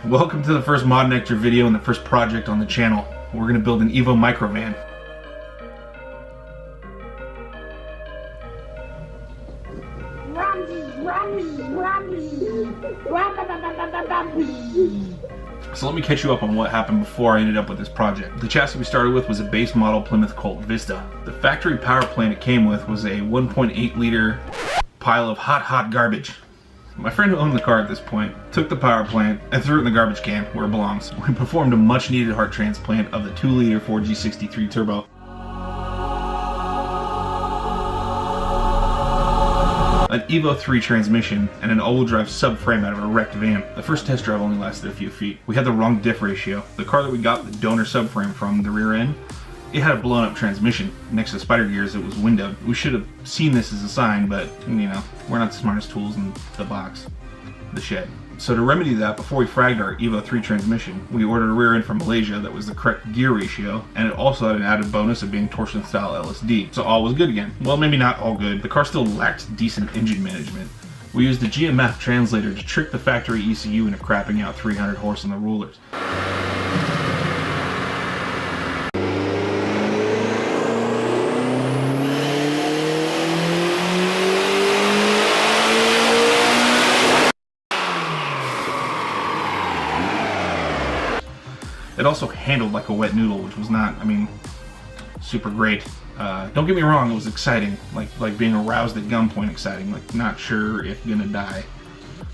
Welcome to the first Mod Nectar video and the first project on the channel. We're going to build an Evo microvan. So let me catch you up on what happened before I ended up with this project. The chassis we started with was a base model Plymouth Colt Vista. The factory power plant it came with was a 1.8 liter pile of hot garbage. My friend who owned the car at this point took the power plant and threw it in the garbage can where it belongs. We performed a much needed heart transplant of the 2 liter 4G63 turbo. An Evo 3 transmission, and an all-wheel drive subframe out of a wrecked van. The first test drive only lasted a few feet. We had the wrong diff ratio. The car that we got the donor subframe from, the rear end, it had a blown up transmission. Next to the spider gears, it was windowed. We should have seen this as a sign, but you know, we're not the smartest tools in the box, the shed. So to remedy that, before we fragged our Evo 3 transmission, we ordered a rear end from Malaysia that was the correct gear ratio, and it also had an added bonus of being torsion style LSD. So all was good again. Well, maybe not all good. The car still lacked decent engine management. We used the GMF translator to trick the factory ECU into crapping out 300 horse on the rulers. It also handled like a wet noodle, which was not, super great. Don't get me wrong, it was exciting, like being aroused at gunpoint exciting, like not sure if gonna die,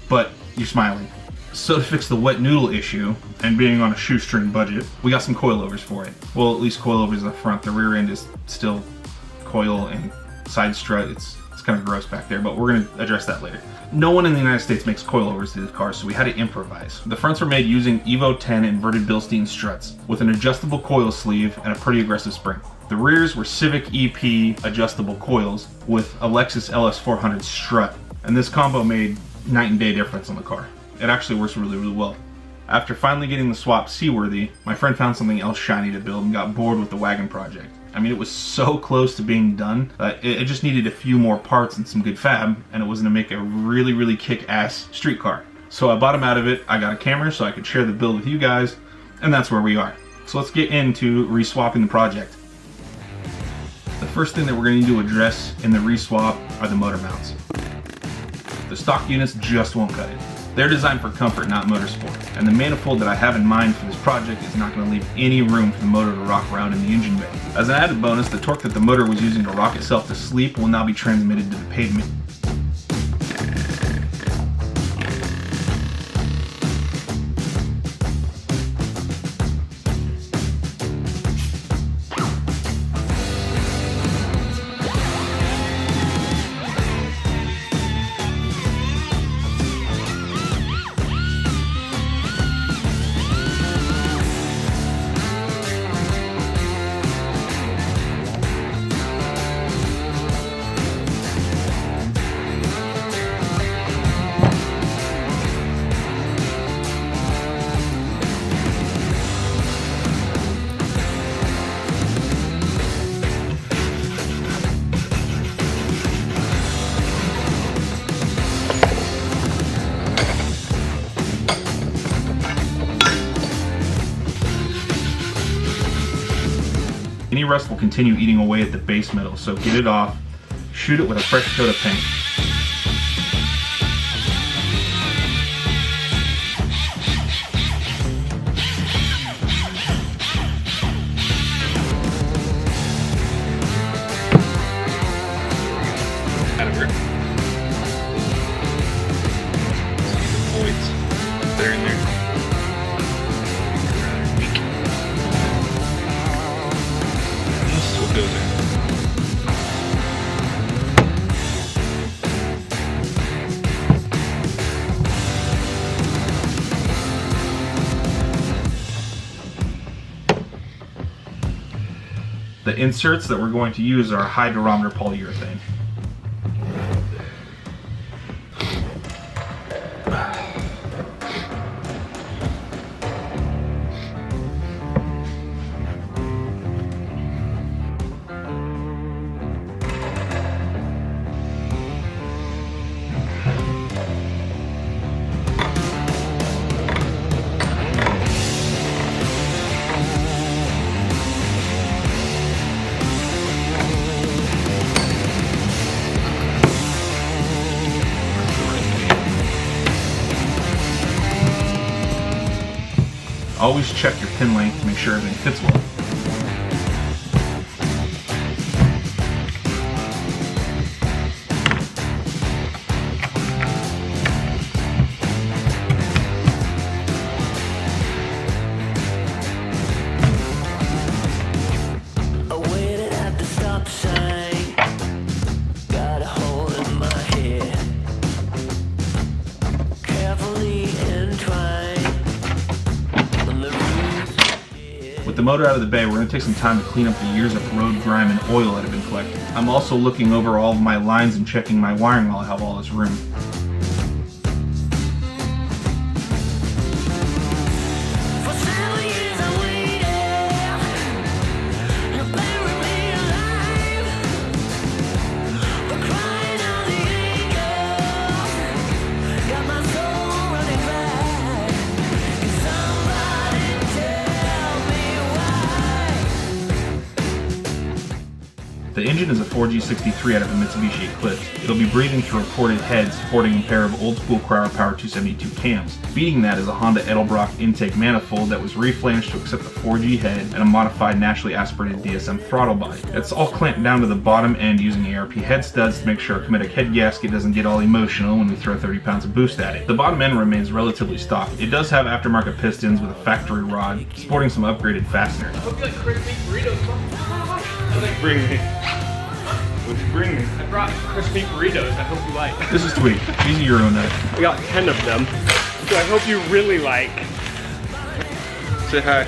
but you're smiling. So to fix the wet noodle issue, and being on a shoestring budget, we got some coilovers for it. Well, at least coilovers up front. The rear end is still coil and side strut. It's kind of gross back there, but we're gonna address that later. No one in the United States makes coilovers to this car, so we had to improvise. The fronts were made using Evo 10 inverted Bilstein struts with an adjustable coil sleeve and a pretty aggressive spring. The rears were Civic EP adjustable coils with a Lexus LS400 strut, and this combo made night and day difference on the car. It actually works really well. After finally getting the swap seaworthy, my friend found something else shiny to build and got bored with the wagon project. It was so close to being done. It just needed a few more parts and some good fab, and it was going to make a really kick-ass street car. So I bought him out of it. I got a camera so I could share the build with you guys, and that's where we are. So let's get into reswapping the project. The first thing that we're going to need to address in the reswap are the motor mounts. The stock units just won't cut it. They're designed for comfort, not motorsport, and the manifold that I have in mind for this project is not going to leave any room for the motor to rock around in the engine bay. As an added bonus, the torque that the motor was using to rock itself to sleep will now be transmitted to the pavement. Any rust will continue eating away at the base metal, so get it off, shoot it with a fresh coat of paint. Out of here. See the voids. They're in there. Go there. The inserts that we're going to use are high durometer polyurethane. Always check your pin length to make sure everything fits well. With the motor out of the bay, we're going to take some time to clean up the years of road grime and oil that have been collected. I'm also looking over all of my lines and checking my wiring while I have all this room. The engine is a 4G63 out of a Mitsubishi Eclipse. It'll be breathing through a ported head supporting a pair of old-school Cryer Power 272 cams. Beating that is a Honda Edelbrock intake manifold that was reflanged to accept the 4G head and a modified naturally aspirated DSM throttle body. It's all clamped down to the bottom end using ARP head studs to make sure our Cometic head gasket doesn't get all emotional when we throw 30 pounds of boost at it. The bottom end remains relatively stock. It does have aftermarket pistons with a factory rod, sporting some upgraded fasteners. I hope you like crispy burritos. Bring me. What'd you bring me? I brought crispy burritos. I hope you like. This is sweet. These are your own nuts. We got 10 of them. So I hope you really like. Say hi.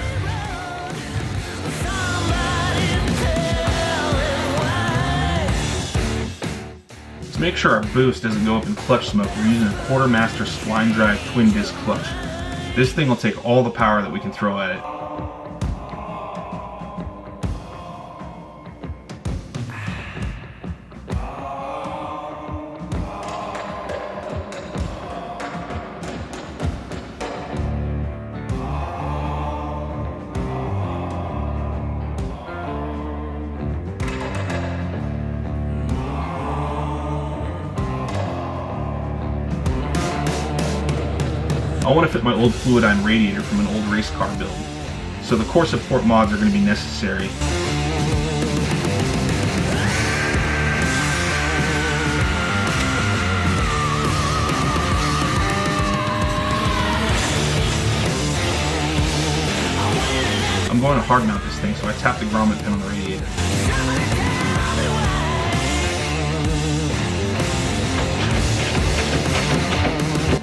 To make sure our boost doesn't go up in clutch smoke, we're using a quarter-master spline drive twin disc clutch. This thing will take all the power that we can throw at it. I want to fit my old Fluidine radiator from an old race car build, so the core support mods are going to be necessary. I'm going to hard mount this thing, so I tap the grommet pin on the radiator.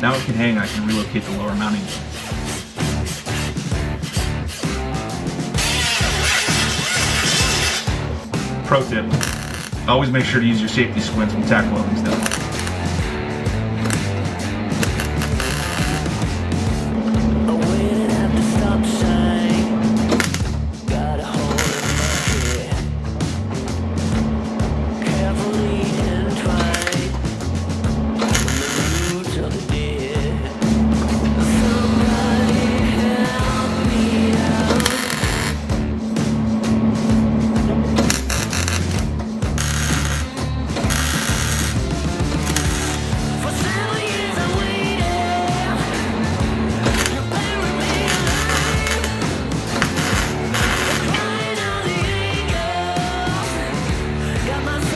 Now it can hang, I can relocate the lower mounting joints. Pro tip, always make sure to use your safety squints when tack welding stuff.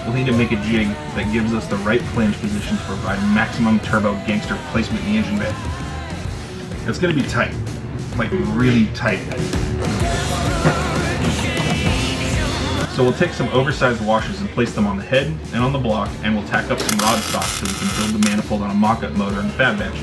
We'll need to make a jig that gives us the right flange position to provide maximum turbo gangster placement in the engine bay. It's going to be tight, like really tight. So we'll take some oversized washers and place them on the head and on the block, and we'll tack up some rod stock so we can build the manifold on a mock-up motor on the fab bench.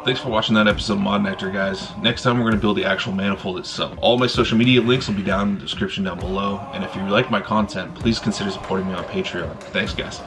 Thanks for watching that episode of Mod Nectar, guys. Next time we're going to build the actual manifold itself. All my social media links will be down in the description down below. And if you like my content, please consider supporting me on Patreon. Thanks, guys.